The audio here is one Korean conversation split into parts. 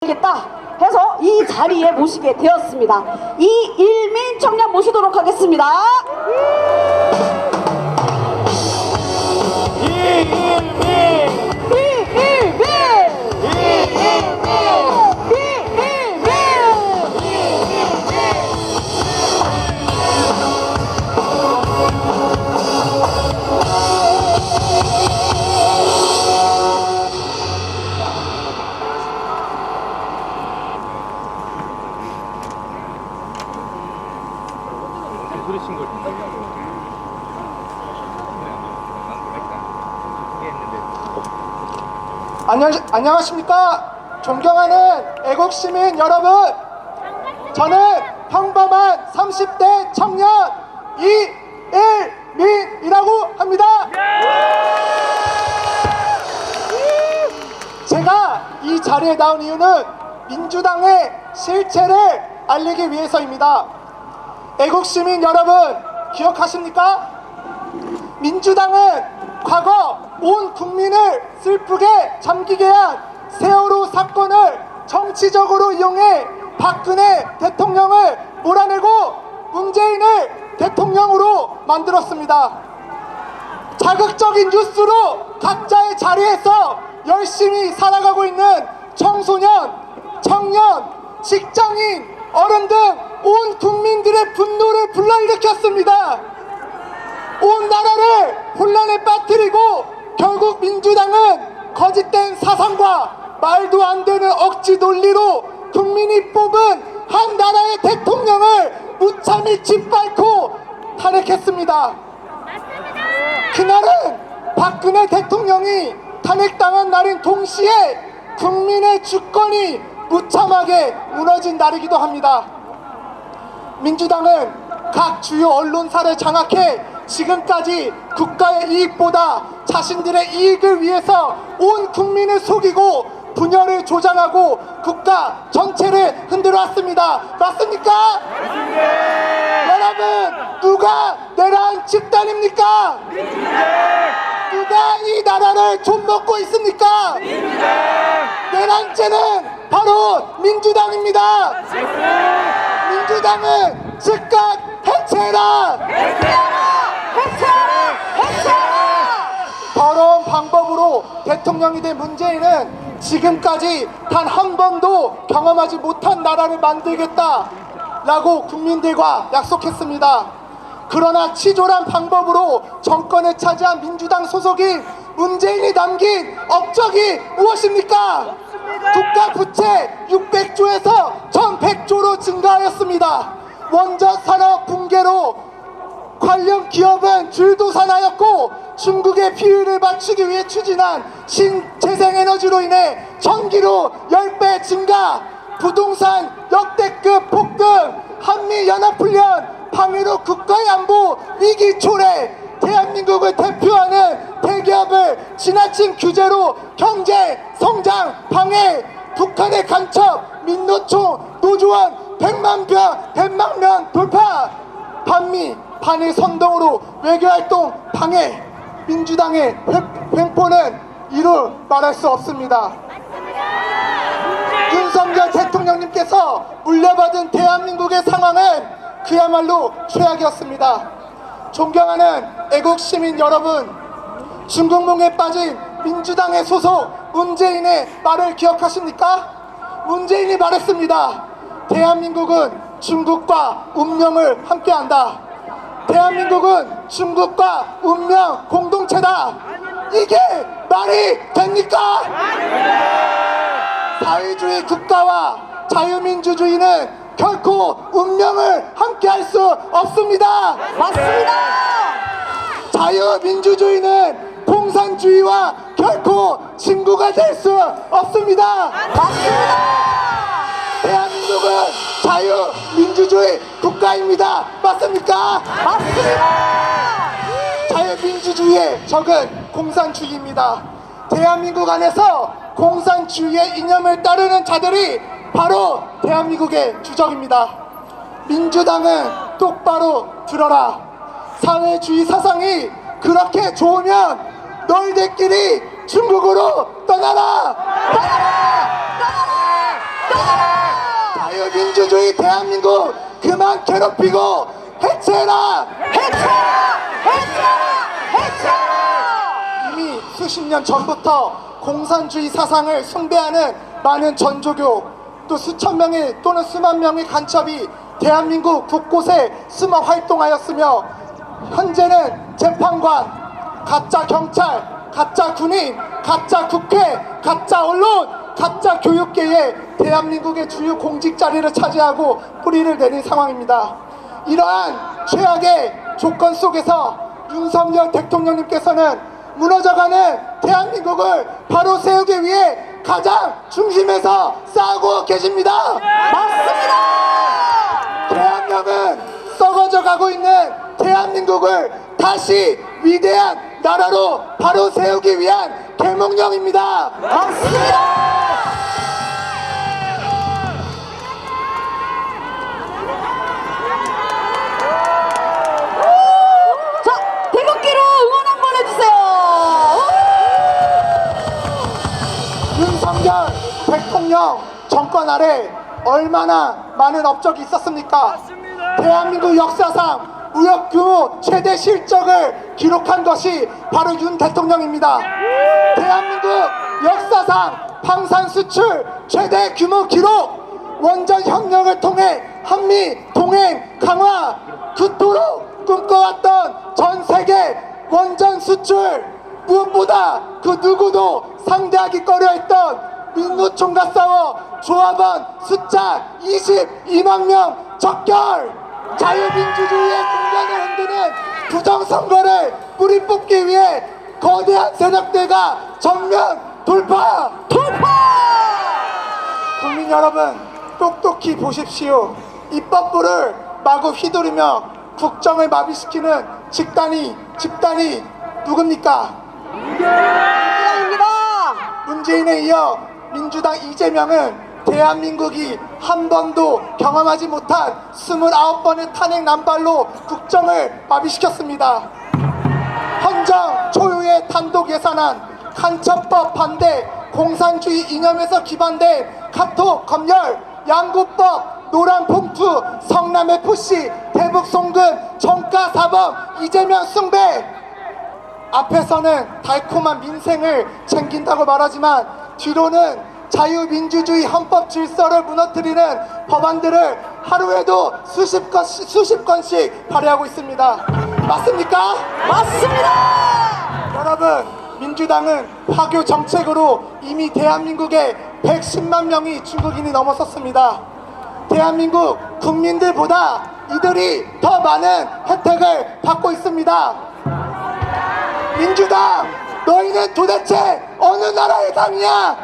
겠다 해서 이 자리에 모시게 되었습니다. 이일민 청년 모시도록 하겠습니다. 안녕하십니까? 존경하는 애국시민 여러분, 저는 평범한 30대 청년 이일민이라고 합니다. 제가 이 자리에 나온 이유는 민주당의 실체를 알리기 위해서입니다. 애국시민 여러분, 기억하십니까? 민주당은 과거 온 국민을 슬프게 잠기게 한 세월호 사건을 정치적으로 이용해 박근혜 대통령을 몰아내고 문재인을 대통령으로 만들었습니다. 자극적인 뉴스로 각자의 자리에서 열심히 살아가고 있는 청소년, 청년, 직장인, 어른 등 온 국민들의 분노를 불러일으켰습니다. 온 나라를 혼란에 빠뜨리고 결국 민주당은 거짓된 사상과 말도 안 되는 억지 논리로 국민이 뽑은 한 나라의 대통령을 무참히 짓밟고 탄핵했습니다. 그날은 박근혜 대통령이 탄핵당한 날인 동시에 국민의 주권이 무참하게 무너진 날이기도 합니다. 민주당은 각 주요 언론사를 장악해 지금까지 국가의 이익보다 자신들의 이익을 위해서 온 국민을 속이고 분열을 조장하고 국가 전체를 흔들어 왔습니다. 맞습니까? 맞습니다. 여러분, 누가 내란 집단입니까? 누가 이 나라를 좀먹고 있습니까? 내란죄는 바로 민주당입니다. 민주당은 즉각 해체해라! 더러운 방법으로 대통령이 된 문재인은 지금까지 단 한 번도 경험하지 못한 나라를 만들겠다라고 국민들과 약속했습니다. 그러나 치졸한 방법으로 정권을 차지한 민주당 소속인 문재인이 남긴 업적이 무엇입니까? 국가 부채 600조에서 1100조로 증가하였습니다. 원전 산업 붕괴로 관련 기업은 줄도산하였고 중국의 비율을 맞추기 위해 추진한 신재생에너지로 인해 전기료 10배 증가, 부동산 역대급 폭등, 한미연합훈련, 방해로 국가의 안보 위기 초래, 대한민국을 대표하는 대기업을 지나친 규제로 경제 성장 방해, 북한의 간첩, 민노총, 노조원 100만 명 돌파, 반미 반일 선동으로 외교활동 방해, 민주당의 횡포는 이루 말할 수 없습니다. 윤석열 대통령님께서 물려받은 대한민국의 상황은 그야말로 최악이었습니다. 존경하는 애국시민 여러분, 중국몽에 빠진 민주당의 소속 문재인의 말을 기억하십니까? 문재인이 말했습니다. 대한민국은 중국과 운명을 함께한다. 대한민국은 중국과 운명 공동체다. 이게 말이 됩니까? 사회주의 국가와 자유민주주의는 결코 운명을 함께할 수 없습니다. 맞습니다. 자유민주주의는 공산주의와 결코 친구가 될 수 없습니다. 맞습니다. 대한민국은 자유민주주의 국가입니다. 맞습니까? 맞습니다. 자유민주주의의 적은 공산주의입니다. 대한민국 안에서 공산주의의 이념을 따르는 자들이 바로 대한민국의 주적입니다. 민주당은 똑바로 들어라. 사회주의 사상이 그렇게 좋으면 너희들끼리 중국으로 떠나라! 떠나라! 떠나라! 자유민주주의 대한민국 그만 괴롭히고 해체해라! 이미 수십 년 전부터 공산주의 사상을 숭배하는 많은 전조교 또 수천 명의 또는 수만 명의 간첩이 대한민국 곳곳에 숨어 활동하였으며 현재는 재판관, 가짜 경찰, 가짜 군인, 가짜 국회, 가짜 언론, 가짜 교육계에 대한민국의 주요 공직 자리를 차지하고 뿌리를 내린 상황입니다. 이러한 최악의 조건 속에서 윤석열 대통령님께서는 무너져가는 대한민국을 바로 세우기 위해 가장 중심에서 싸우고 계십니다. 맞습니다. 대한민국은 썩어져 가고 있는 대한민국을 다시 위대한 나라로 바로 세우기 위한 계몽령입니다. 맞습니다. 자, 대국기로 응원 한번 해주세요. 윤석열 대통령 정권 아래 얼마나 많은 업적이 있었습니까? 대한민국 역사상 무역 규모 최대 실적을 기록한 것이 바로 윤 대통령입니다. 대한민국 역사상 방산 수출 최대 규모 기록, 원전 협력을 통해 한미 동행 강화, 그토록 꿈꿔왔던 전 세계 원전 수출, 무엇보다 그 누구도 상대하기 꺼려했던 민노총과 싸워 조합원 숫자 22만 명 적결, 자유민주주의의 국면을 흔드는 부정선거를 뿌리 뽑기 위해 거대한 세력들과 전면 돌파! 국민 여러분, 똑똑히 보십시오. 입법부를 마구 휘두르며 국정을 마비시키는 집단이 누굽니까? 민주당입니다. 문재인에 이어 민주당 이재명은 대한민국이 한 번도 경험하지 못한 29번의 탄핵 남발로 국정을 마비시켰습니다. 헌정 초유의 단독 예산안, 간첩법 반대, 공산주의 이념에서 기반된 카톡 검열, 양구법, 노란 봉투, 성남 FC, 대북 송금, 정가 사범, 이재명 숭배. 앞에서는 달콤한 민생을 챙긴다고 말하지만 뒤로는 자유민주주의 헌법 질서를 무너뜨리는 법안들을 하루에도 수십 건씩 발의하고 있습니다. 맞습니까? 맞습니다. 여러분, 민주당은 화교 정책으로 이미 대한민국에 110만 명이 중국인이 넘어섰습니다. 대한민국 국민들보다 이들이 더 많은 혜택을 받고 있습니다. 민주당, 너희는 도대체 어느 나라의 당이냐?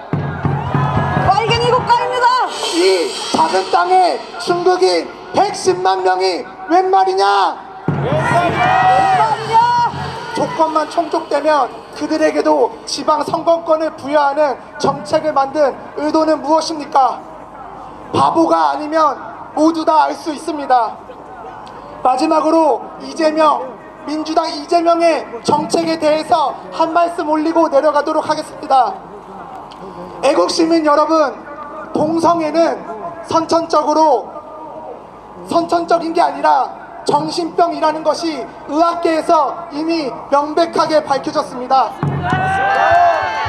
빨갱이 국가입니다. 이 작은 땅에 중국인 110만 명이 웬 말이냐? 말이냐? 조건만 충족되면 그들에게도 지방 선거권을 부여하는 정책을 만든 의도는 무엇입니까? 바보가 아니면 모두 다 알 수 있습니다. 마지막으로 민주당 이재명의 정책에 대해서 한 말씀 올리고 내려가도록 하겠습니다. 애국시민 여러분, 동성애는 선천적인 게 아니라 정신병이라는 것이 의학계에서 이미 명백하게 밝혀졌습니다.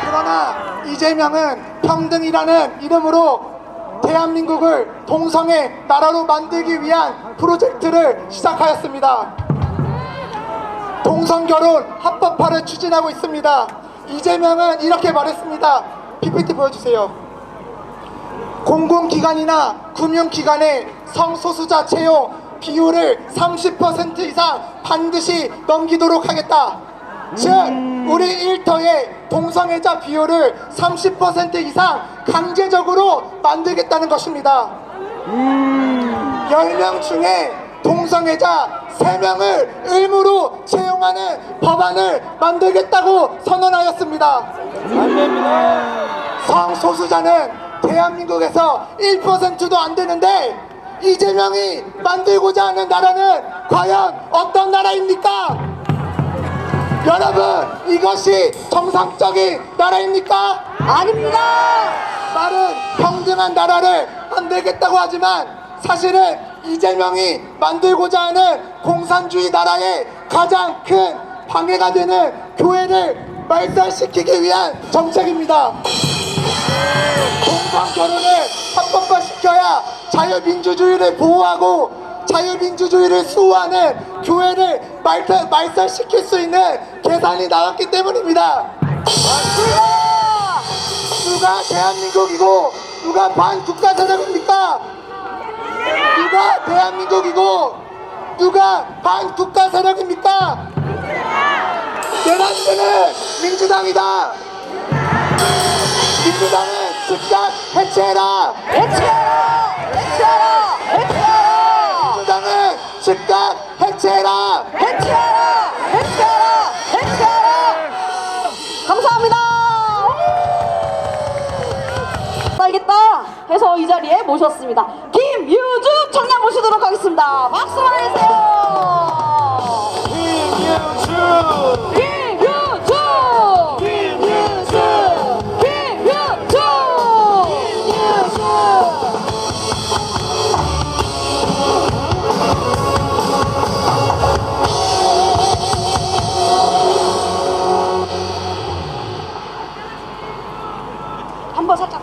그러나 이재명은 평등이라는 이름으로 대한민국을 동성애 나라로 만들기 위한 프로젝트를 시작하였습니다. 동성결혼 합법화를 추진하고 있습니다. 이재명은 이렇게 말했습니다. PPT 보여주세요. 공공기관이나 금융기관의 성소수자 채용 비율을 30% 이상 반드시 넘기도록 하겠다. 즉 우리 일터의 동성애자 비율을 30% 이상 강제적으로 만들겠다는 것입니다. 10명 중에 동성애자 3명을 의무로 채용하는 법안을 만들겠다고 선언하였습니다. 성소수자는 대한민국에서 1%도 안 되는데 이재명이 만들고자 하는 나라는 과연 어떤 나라입니까? 여러분, 이것이 정상적인 나라입니까? 아닙니다. 말은 평등한 나라를 만들겠다고 하지만 사실은 이재명이 만들고자 하는 공산주의 나라의 가장 큰 방해가 되는 교회를 말살시키기 위한 정책입니다. 동성결혼을 합법화시켜야 자유민주주의를 보호하고 자유민주주의를 수호하는 교회를 말살시킬 수 있는 계산이 나왔기 때문입니다. 누가 대한민국이고 누가 반국가 세력입니까? 누가 대한민국이고 누가 반국가 세력입니까? 내란죄는 민주당이다. 민주당은 즉각 해체해라. 해체하라! 해체하라! 해체하라! 민주당은 즉각 해체해라. 해체하라! 해체하라! 해체하라! 감사합니다. 알겠다 해서 이 자리에 모셨습니다. 김유주 청년 모시도록 하겠습니다. 박수 보내주세요. 김유주! 김유주! 김유주! 김유주! 한번 살짝.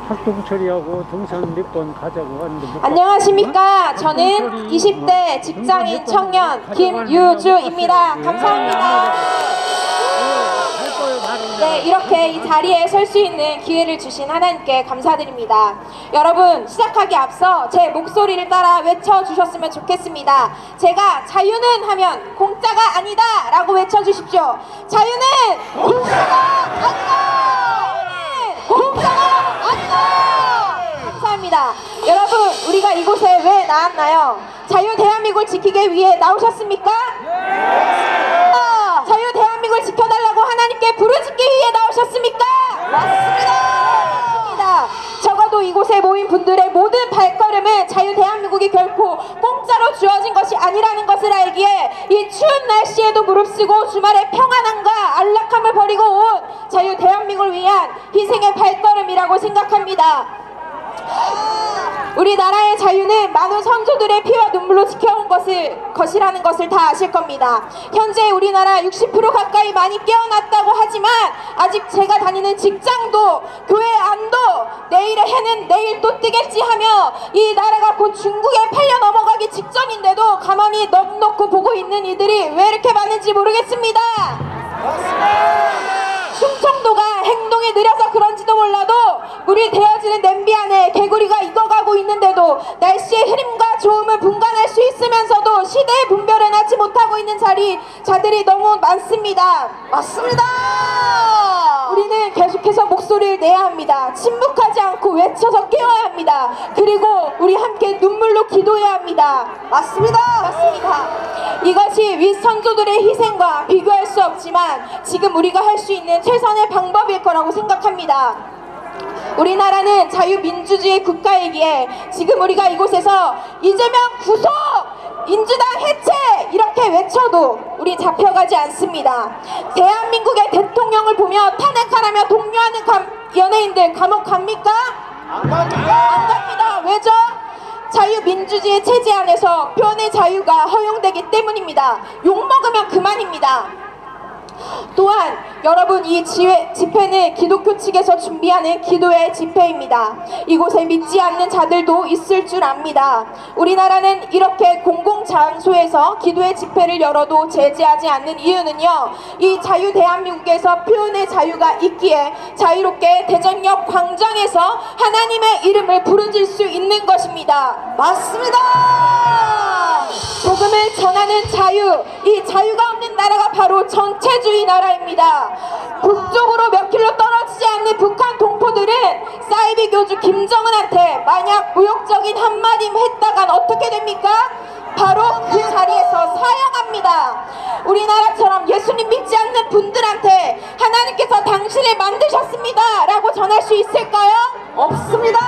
활동 처리하고 등산 몇 번 가자고 하는데 못 안녕하십니까. 저는 20대 직장인 청년 김유주입니다. 감사합니다. 네, 이렇게 이 자리에 설 수 있는 기회를 주신 하나님께 감사드립니다. 여러분, 시작하기 앞서 제 목소리를 따라 외쳐주셨으면 좋겠습니다. 제가 자유는 하면 공짜가 아니다 라고 외쳐주십시오. 자유는 공짜가 아니다! 공짜가 아니다! 감사합니다. 여러분, 우리가 이곳에 왜 나왔나요? 자유 대한민국을 지키기 위해 나오셨습니까? 자유 대한민국을 지켜달라고 하나님께 부르짖기 위해 나오셨습니까? 맞습니다. 적어도 이곳에 모인 분들의 모든 발걸음은 자유 대한민국이 결코 공짜로 주어진 것이 아니라는 것을 알기에 이 추운 날씨에도 무릅쓰고 주말에 평안함과 안락함을 버리고 온 자유 대한민국을 위한 희생의 발걸음이라고 생각합니다. 우리나라의 자유는 많은 선조들의 피와 눈물로 지켜온 것이라는 것을 다 아실 겁니다. 현재 우리나라 60% 가까이 많이 깨어났다고 하지만 아직 제가 다니는 직장도 교회 안도 내일의 해는 내일 또 뜨겠지 하며 이 나라가 곧 중국에 팔려 넘어가기 직전인데도 가만히 넋 놓고 보고 있는 이들이 왜 이렇게 많은지 모르겠습니다. 충청도가 행동이 느려서 그런지도 몰라도 물이 데워지는 냄비 안에 개구리가 익어가고 있는데도 날씨의 흐림과 좋음을 분간할 수 있으면서도 시대의 분별을 하지 못하고 있는 자들이 너무 많습니다. 맞습니다. 우리는 계속해서 목소리를 내야 합니다. 침묵하지 않고 외쳐서 깨워야 합니다. 그리고 우리 함께 눈물로 기도해야 합니다. 맞습니다. 맞습니다. 이것이 윗선조들의 희생과 비교할 수 없지만 지금 우리가 할 수 있는 최선의 방법일 거라고 생각합니다. 우리나라는 자유민주주의 국가이기에 지금 우리가 이곳에서 이재명 구속! 민주당 해체! 이렇게 외쳐도 우리 잡혀가지 않습니다. 대한민국의 대통령을 보며 탄핵하라며 독려하는 연예인들 감옥 갑니까? 안 갑니다. 왜죠? 자유민주주의 체제 안에서 표현의 자유가 허용되기 때문입니다. 욕먹으면 그만입니다. 또한 여러분, 이 집회는 기독교 측에서 준비하는 기도의 집회입니다. 이곳에 믿지 않는 자들도 있을 줄 압니다. 우리나라는 이렇게 공공장소에서 기도의 집회를 열어도 제재하지 않는 이유는요, 이 자유 대한민국에서 표현의 자유가 있기에 자유롭게 대전역 광장에서 하나님의 이름을 부르짖을 수 있는 것입니다. 맞습니다. 복음을 전하는 자유, 이 자유가 없는 나라가 바로 전체주의 나라입니다. 북쪽으로 몇 킬로 떨어지지 않는 북한 동포들은 사이비 교주 김정은한테 만약 무역적인 한마디 했다간 어떻게 됩니까? 바로 그 자리에서 사형합니다. 우리나라처럼 예수님 믿지 않는 분들한테 하나님께서 당신을 만드셨습니다 라고 전할 수 있을까요? 없습니다.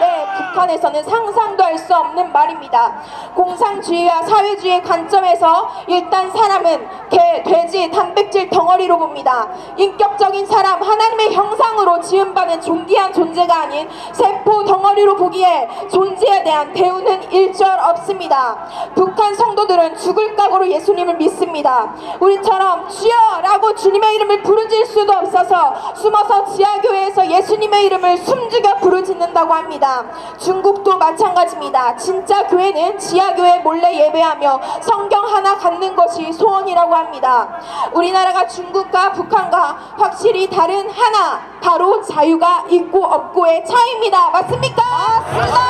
네, 북한 북한에서는 상상도 할 수 없는 말입니다. 공산주의와 사회주의의 관점에서 일단 사람은 개, 돼지, 단백질 덩어리로 봅니다. 인격적인 사람, 하나님의 형상으로 지음받은 존귀한 존재가 아닌 세포 덩어리로 보기에 존재에 대한 대우는 일절 없습니다. 북한 성도들은 죽을 각오로 예수님을 믿습니다. 우리처럼 주여라고 주님의 이름을 부르짖을 수도 없어서 숨어서 지하교회에서 예수님의 이름을 숨죽여 부르짖는다고 합니다. 중국도 마찬가지입니다. 진짜 교회는 지하교회 몰래 예배하며 성경 하나 갖는 것이 소원이라고 합니다. 우리나라가 중국과 북한과 확실히 다른 하나, 바로 자유가 있고 없고의 차이입니다. 맞습니까? 맞습니다.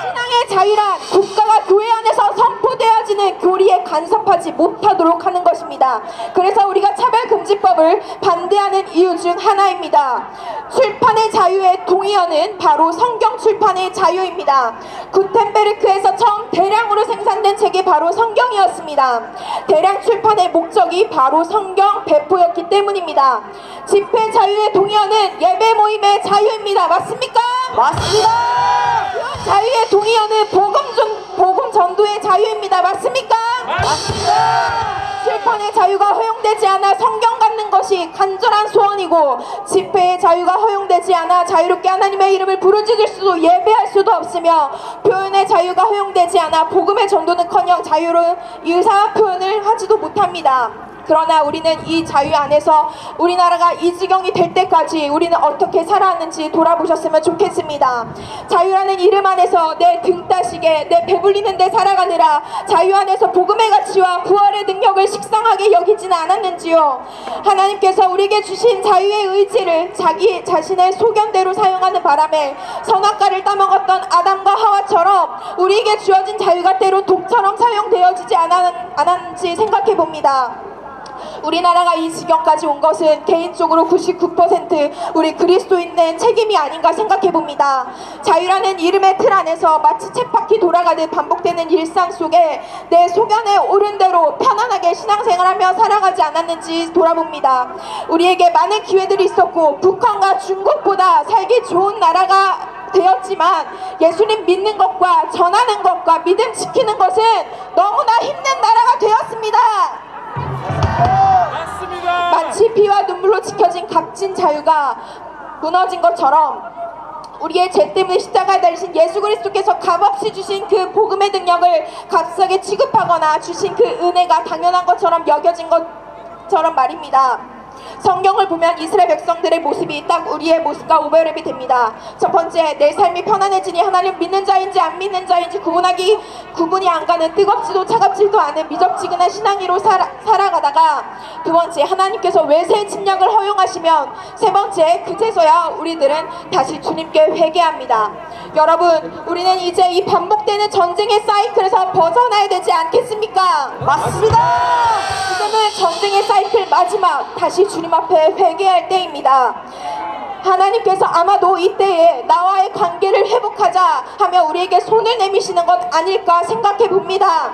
신앙의 자유란 국가가 교회 안에서 선포되어지는 교리에 간섭하지 못하도록 하는 것입니다. 그래서 우리가 차별금지법을 반대하는 이유 중 하나입니다. 출판의 자유의 동의어는 바로 성경 출판의 자유입니다. 구텐베르크에서 처음 대량으로 생산된 책이 바로 성경이었습니다. 대량 출판의 목적이 바로 성경 배포였기 때문입니다. 집회 자유의 동의어는 예배 모임의 자유입니다. 맞습니까? 맞습니다. 자유의 동의어는 복음 전도의 자유입니다. 맞습니까? 맞습니다. 출판의 자유가 허용되지 않아 성경 갖는 것이 간절한 소원이고, 집회의 자유가 허용되지 않아 자유롭게 하나님의 이름을 부르짖을 수도 예배할 수도 없으며, 표현의 자유가 허용되지 않아 복음의 전도는커녕 자유로운 의사 표현을 하지도 못합니다. 그러나 우리는 이 자유 안에서 우리나라가 이 지경이 될 때까지 우리는 어떻게 살아왔는지 돌아보셨으면 좋겠습니다. 자유라는 이름 안에서 내 등 따시게, 내 배불리는 데 살아가느라 자유 안에서 복음의 가치와 부활의 능력을 식상하게 여기지는 않았는지요. 하나님께서 우리에게 주신 자유의 의지를 자기 자신의 소견대로 사용하는 바람에 선악과를 따먹었던 아담과 하와처럼 우리에게 주어진 자유가 때로 독처럼 사용되어지지 않았는지 생각해 봅니다. 우리나라가 이 지경까지 온 것은 개인적으로 99% 우리 그리스도인의 책임이 아닌가 생각해봅니다. 자유라는 이름의 틀 안에서 마치 쳇바퀴 돌아가듯 반복되는 일상 속에 내 소견에 옳은 대로 편안하게 신앙생활하며 살아가지 않았는지 돌아봅니다. 우리에게 많은 기회들이 있었고 북한과 중국보다 살기 좋은 나라가 되었지만, 예수님 믿는 것과 전하는 것과 믿음 지키는 것은 너무나 힘든 나라가 되었습니다. 맞습니다. 마치 피와 눈물로 지켜진 값진 자유가 무너진 것처럼 우리의 죄 때문에 십자가에 달리신 예수 그리스도께서 값없이 주신 그 복음의 능력을 값싸게 취급하거나 주신 그 은혜가 당연한 것처럼 여겨진 것처럼 말입니다. 성경을 보면 이스라엘 백성들의 모습이 딱 우리의 모습과 오버랩이 됩니다. 첫 번째, 내 삶이 편안해지니 하나님 믿는 자인지 안 믿는 자인지 구분이 안 가는 뜨겁지도 차갑지도 않은 미적지근한 신앙이로 살아가다가, 두 번째, 하나님께서 외세의 침략을 허용하시면, 세 번째, 그제서야 우리들은 다시 주님께 회개합니다. 여러분, 우리는 이제 이 반복되는 전쟁의 사이클에서 벗어나야 되지 않겠습니까? 맞습니다. 지금은 전쟁의 사이클 마지막, 다시 주님 앞에 회개할 때입니다. 하나님께서 아마도 이때에 나와의 관계를 회복하자 하며 우리에게 손을 내미시는 것 아닐까 생각해 봅니다.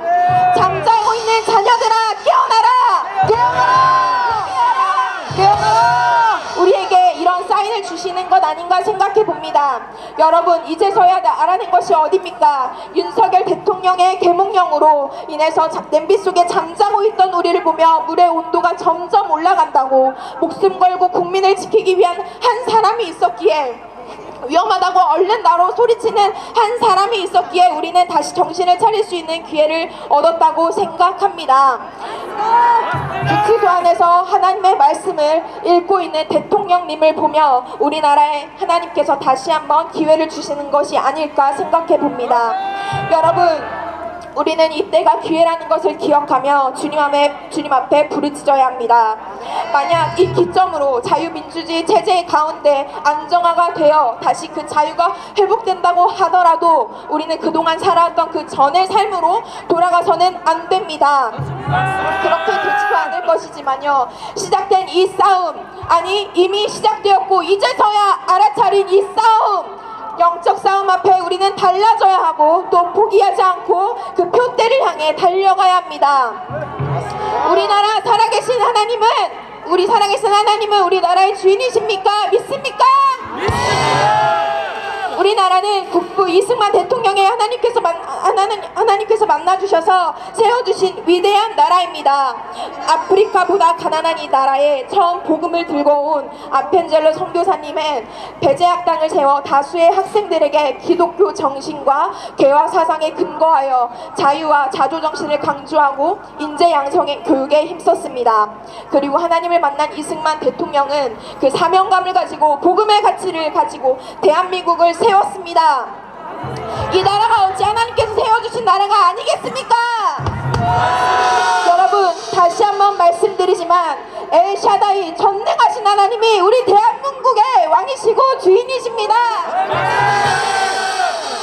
잠자고 있는 자녀들아, 깨어나라! 깨어나라! 깨어나라! 우리에게 이런 사인을 주시는 것 아닌가 생각해 봅니다. 여러분, 이제서야 알아낸 것이 어딥니까? 윤석열 대통령의 계몽령으로 인해서 냄비 속에 잠자고 있던 우리를 보며 물의 온도가 점점 올라간다고, 목숨 걸고 국민을 지키기 위한 한 사람이 있었기에, 위험하다고 얼른 나로 소리치는 한 사람이 있었기에 우리는 다시 정신을 차릴 수 있는 기회를 얻었다고 생각합니다. 기도 안에서 하나님의 말씀을 읽고 있는 대통령님을 보며 우리나라에 하나님께서 다시 한번 기회를 주시는 것이 아닐까 생각해 봅니다. 여러분, 우리는 이때가 기회라는 것을 기억하며 주님 앞에 부르짖어야 합니다. 만약 이 기점으로 자유민주주의 체제의 가운데 안정화가 되어 다시 그 자유가 회복된다고 하더라도 우리는 그동안 살아왔던 그 전의 삶으로 돌아가서는 안 됩니다. 그렇게 되지도 않을 것이지만요, 시작된 이 싸움, 아니 이미 시작되었고 이제서야 알아차린 이 싸움, 영적 싸움 앞에 우리는 달라져야 하고 또 포기하지 않고 그 표대를 향해 달려가야 합니다. 우리나라 살아계신 하나님은 우리 나라의 주인이십니까? 믿습니까? 믿습니다. 우리는 우리나라는 국부 이승만 대통령의 하나님께서 만나주셔서 세워주신 위대한 나라입니다. 아프리카보다 가난한 이 나라에 처음 복음을 들고 온 아펜젤러 선교사님은 배제학당을 세워 다수의 학생들에게 기독교 정신과 개화 사상에 근거하여 자유와 자조 정신을 강조하고 인재 양성의 교육에 힘썼습니다. 그리고 하나님을 만난 이승만 대통령은 그 사명감을 가지고 복음의 가치를 가지고 대한민국을 세웠습니다. 이 나라가 어찌 하나님께서 세워주신 나라가 아니겠습니까? 여러분, 다시 한번 말씀드리지만 엘샤다이 전능하신 하나님이 우리 대한민국의 왕이시고 주인이십니다.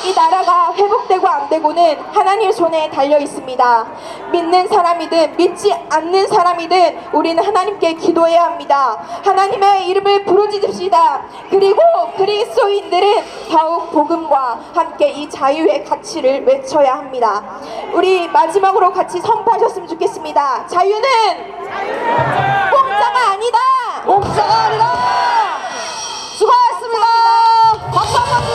이 나라가 회복되고 안 되고는 하나님의 손에 달려 있습니다. 믿는 사람이든 믿지 않는 사람이든 우리는 하나님께 기도해야 합니다. 하나님의 이름을 부르짖읍시다. 그리고 그리스도인들은 더욱 복음과 함께 이 자유의 가치를 외쳐야 합니다. 우리 마지막으로 같이 선포하셨으면 좋겠습니다. 자유는 공짜가 아니다. 공짜가 아니다.